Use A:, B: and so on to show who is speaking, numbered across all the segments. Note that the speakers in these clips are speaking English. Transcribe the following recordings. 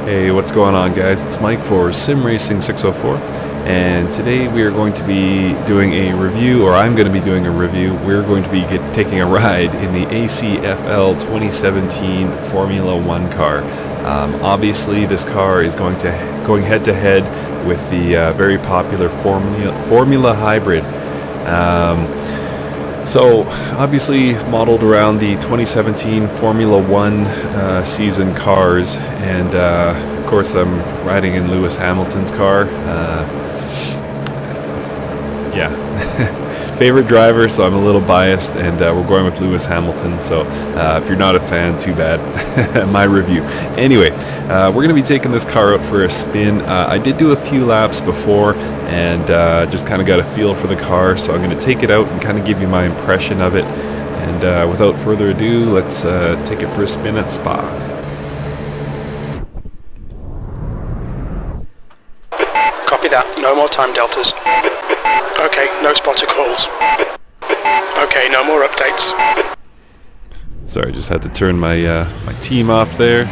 A: Hey, what's going on, guys? It's Mike for Sim Racing 604, and today we are going to be doing a review, or I'm going to be doing a review. We're going to be taking a ride in the ACFL 2017 Formula One car. Obviously, this car is going head-to-head with the very popular Formula Hybrid. So, obviously modeled around the 2017 Formula One season cars, and of course I'm riding in Lewis Hamilton's car. Favorite driver, so I'm a little biased, and we're going with Lewis Hamilton, so if you're not a fan, too bad. My review. Anyway, we're going to be taking this car out for a spin. I did do a few laps before, and just kind of got a feel for the car, so I'm going to take it out and kind of give you my impression of it. And without further ado, let's take it for a spin at Spa.
B: Copy that. No more time deltas. Okay, no spotter calls. Okay, no more updates.
A: Sorry, I just had to turn my my team off there.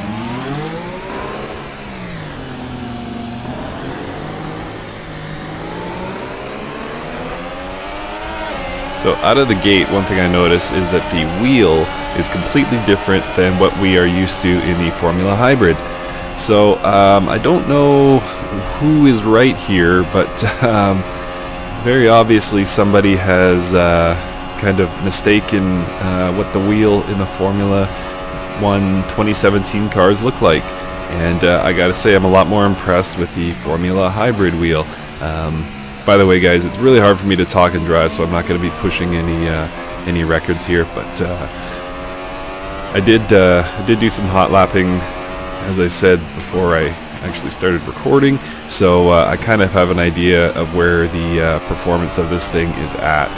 A: So out of the gate, one thing I noticed is that the wheel is completely different than what we are used to in the Formula Hybrid. So I don't know who is right here, but very obviously somebody has kind of mistaken what the wheel in the Formula 1 2017 cars look like. And I gotta say, I'm a lot more impressed with the Formula Hybrid wheel. By the way, guys, it's really hard for me to talk and drive, so I'm not going to be pushing any records here. But I did do some hot lapping, as I said before I actually started recording. So I kind of have an idea of where the performance of this thing is at.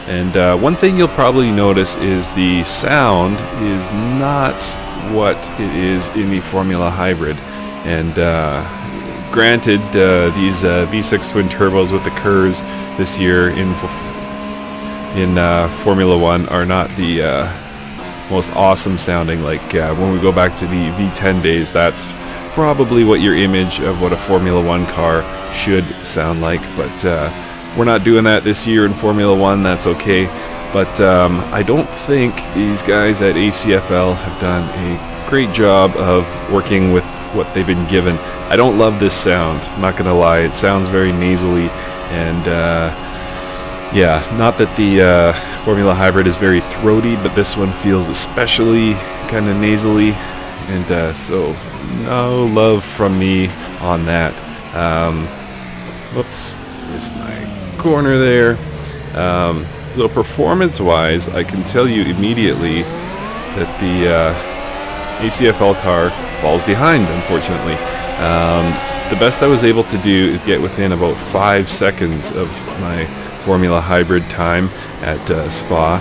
A: And one thing you'll probably notice is the sound is not what it is in the Formula Hybrid. And granted, these V6 twin turbos with the Kers this year in Formula One are not the most awesome sounding. Like when we go back to the V10 days, that's probably what your image of what a Formula One car should sound like. But we're not doing that this year in Formula One. That's okay. But I don't think these guys at ACFL have done a great job of working with what they've been given. I don't love this sound, I'm not gonna lie. It sounds very nasally, and yeah, not that the Formula Hybrid is very throaty, but this one feels especially kind of nasally, and so no love from me on that. Whoops, missed my corner there. So performance wise, I can tell you immediately that the ACFL car falls behind, unfortunately. The best I was able to do is get within about 5 seconds of my Formula Hybrid time at Spa,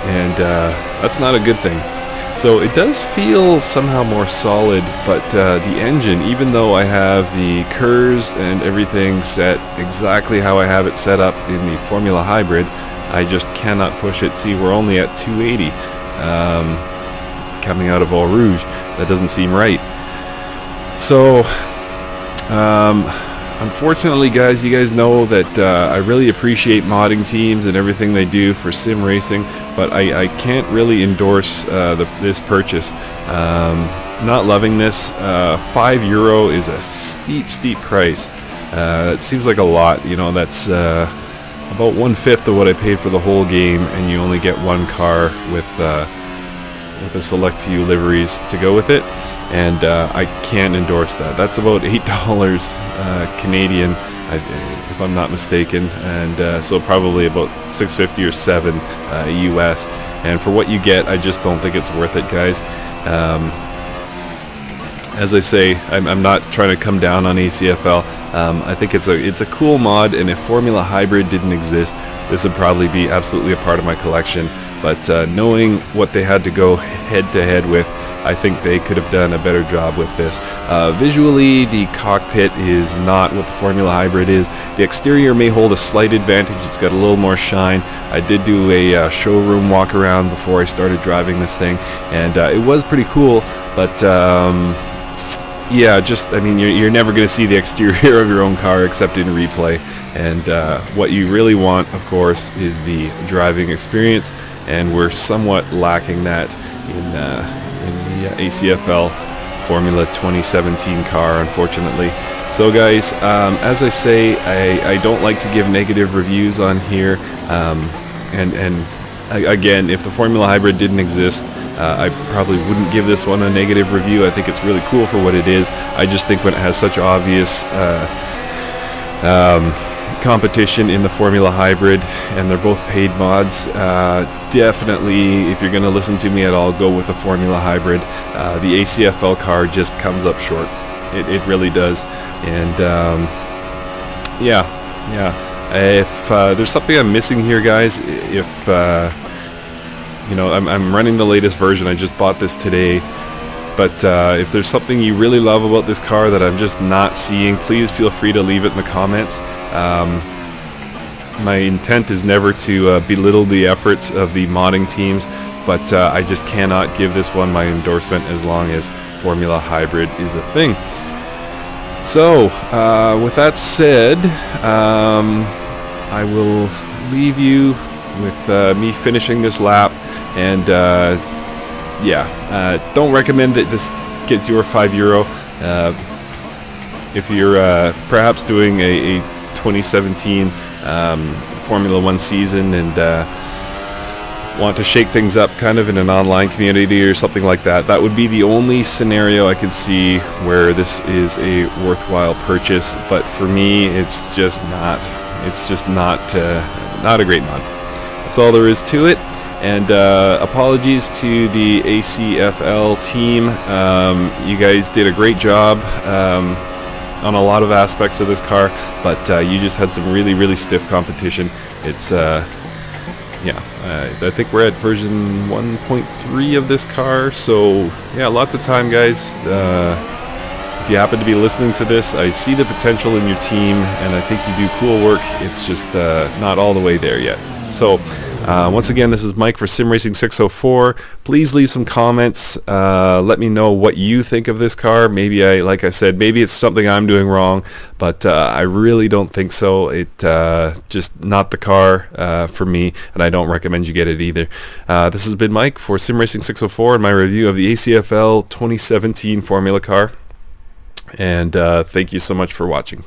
A: and that's not a good thing. So it does feel somehow more solid, but the engine, even though I have the Kers and everything set exactly how I have it set up in the Formula Hybrid, I just cannot push it. See, we're only at 280 coming out of Eau Rouge. That doesn't seem right. So unfortunately, guys, you guys know that I really appreciate modding teams and everything they do for sim racing, but I can't really endorse this purchase. Not loving this. €5 is a steep price. It seems like a lot. You know, that's about 1/5 of what I paid for the whole game, and you only get one car with a select few liveries to go with it, and I can't endorse that. That's about $8 Canadian, if I'm not mistaken, and so probably about $6.50 or $7 US. And for what you get, I just don't think it's worth it, guys. As I say, I'm not trying to come down on ACFL. I think it's a cool mod, and if Formula Hybrid didn't exist, this would probably be absolutely a part of my collection. But knowing what they had to go head-to-head with, I think they could have done a better job with this. Visually, the cockpit is not what the Formula Hybrid is. The exterior may hold a slight advantage. It's got a little more shine. I did do a showroom walk around before I started driving this thing, and it was pretty cool, but yeah, just, I mean, you're never going to see the exterior of your own car except in replay, and what you really want, of course, is the driving experience, and we're somewhat lacking that in the ACFL Formula 2017 car, unfortunately. So guys, as I say, I don't like to give negative reviews on here, and again, if the Formula Hybrid didn't exist, I probably wouldn't give this one a negative review. I think it's really cool for what it is. I just think when it has such obvious competition in the Formula Hybrid, and they're both paid mods, definitely, if you're going to listen to me at all, go with the Formula Hybrid. The ACFL car just comes up short. It really does. And yeah. If there's something I'm missing here, guys, if you know, I'm running the latest version. I just bought this today. But if there's something you really love about this car that I'm just not seeing, please feel free to leave it in the comments. My intent is never to belittle the efforts of the modding teams, but I just cannot give this one my endorsement as long as Formula Hybrid is a thing. So, with that said, I will leave you with me finishing this lap, and yeah, don't recommend that this gets your €5. If you're perhaps doing a 2017 Formula 1 season and want to shake things up kind of in an online community or something like that, that would be the only scenario I could see where this is a worthwhile purchase. But for me, it's just not a great mod. That's all there is to it. And apologies to the ACFL team. You guys did a great job on a lot of aspects of this car, but you just had some really stiff competition. It's yeah, I think we're at version 1.3 of this car, so yeah, lots of time, guys. If you happen to be listening to this, I see the potential in your team, and I think you do cool work. It's just not all the way there yet. So once again, this is Mike for SimRacing604. Please leave some comments. Let me know what you think of this car. Maybe like I said, maybe it's something I'm doing wrong, but I really don't think so. It just not the car for me, and I don't recommend you get it either. This has been Mike for SimRacing604 and my review of the ACFL 2017 Formula car. And thank you so much for watching.